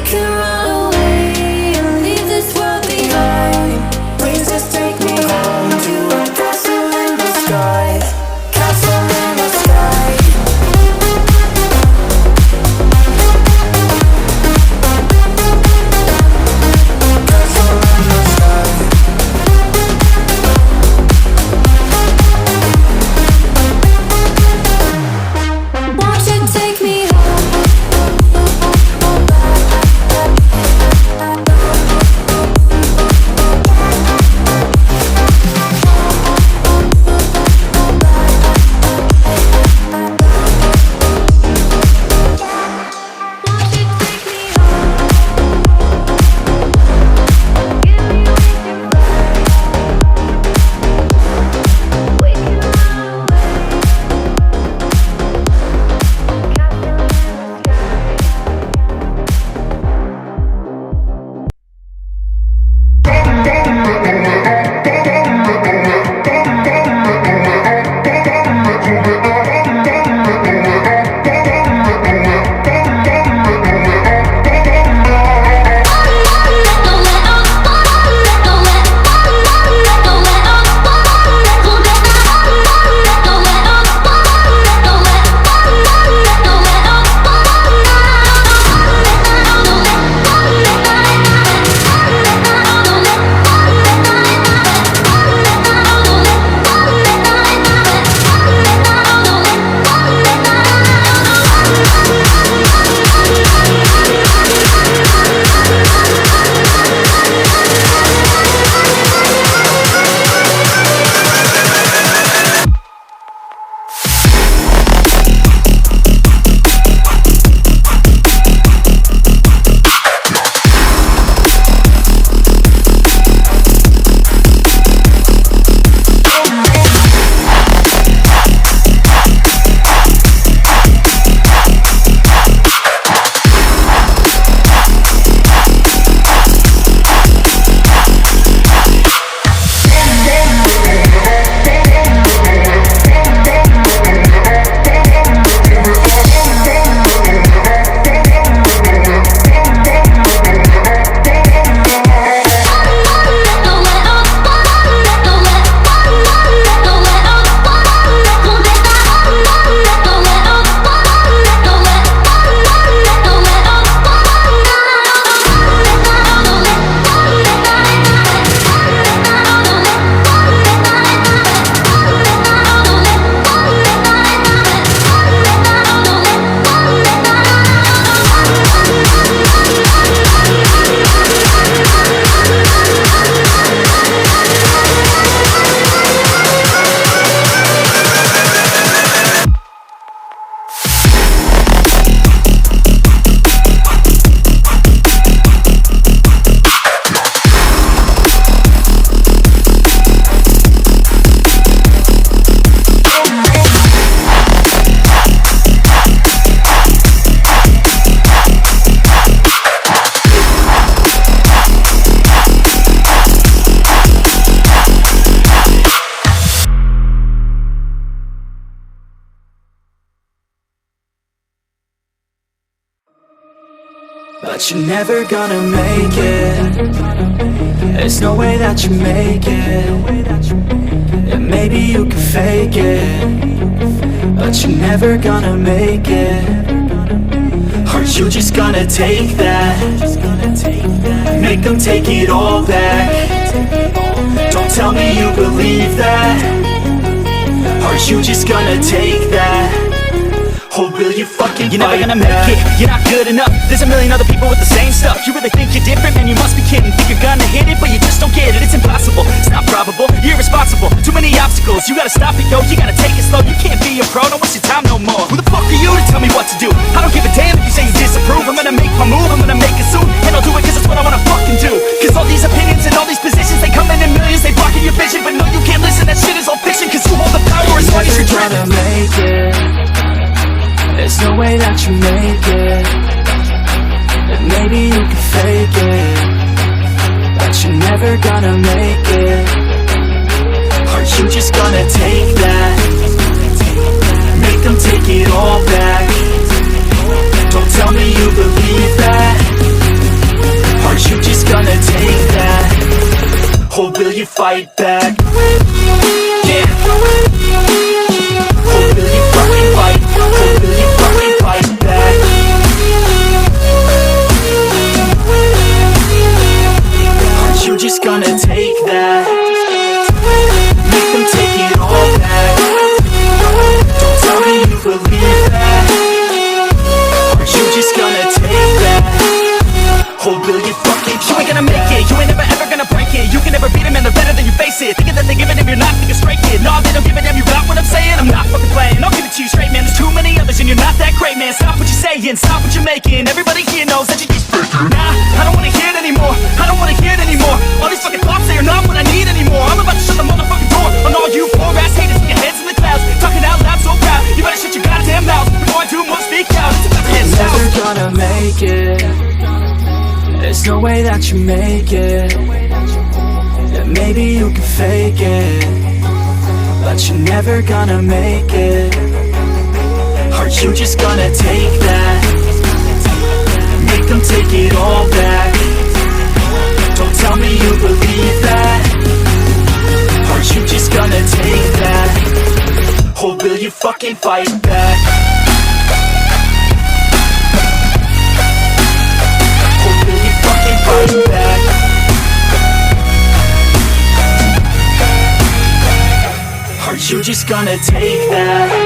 can run away and leave this world behind. Please just take me home to a castle in the sky. Castle in the sky. Castle in the sky. Won't you take me home? But you're never gonna make it. There's no way that you make it. And maybe you can fake it, but you're never gonna make it. Aren't you just gonna take that? Make them take it all back. Don't tell me you believe that. Aren't you just gonna take that? Or will you fucking You're never gonna make it, you're not good enough. There's a million other people with the same stuff. You really think you're different? Man, you must be kidding. Think you're gonna hit it, but you just don't get it. It's impossible, it's not probable, you're irresponsible. Too many obstacles, you gotta stop it, yo. You gotta take it slow, you can't be a pro. Don't waste your time no more. Who the fuck are you to tell me what to do? I don't give a damn if you say you disapprove. I'm gonna make my move, I'm gonna make it soon. And I'll do it cause it's what I wanna fucking do. Cause all these opinions and all these positions, they come in millions, they blocking your vision. But no, you can't listen, that shit is all fiction. Cause you hold the power as long as you're trying to make it. There's no way that you make it. And maybe you can fake it, but you're never gonna make it. Aren't you just gonna take that? Make them take it all back. Don't tell me you believe that. fight back? Yeah. Or will you fucking fight? Or will you fucking fight back? Aren't you just gonna take that? Make them take it all back. Don't tell me you believe that. Aren't you just gonna take that? Or will you fucking fight? You ain't gonna make it, you ain't never ever gonna break it. You can never beat them and they're better than you face it. Thinking that they're giving them, you're not thinking straight, kid. No, they don't give a damn, you got what I'm saying? I'm not fucking playing, I'll give it to you straight, man. There's too many others and you're not that great, man. Stop what you're saying, stop what you're making. Everybody here knows that you keep faking. Nah, I don't wanna hear it anymore, I don't wanna hear it anymore. All these fucking thoughts, they are not what I need anymore. I'm about to shut the motherfucking door on all you poor ass haters with your heads in the clouds. Talking out loud so proud, you better shut your goddamn mouth before I do more speak out. It's about to head south. Never gonna make it. There's no way that you make it. Yeah, maybe you can fake it, but you're never gonna make it. Aren't you just gonna take that? Make them take it all back. Don't tell me you believe that. Aren't you just gonna take that? Or will you fucking fight back? Fight back. Aren't you just gonna take that?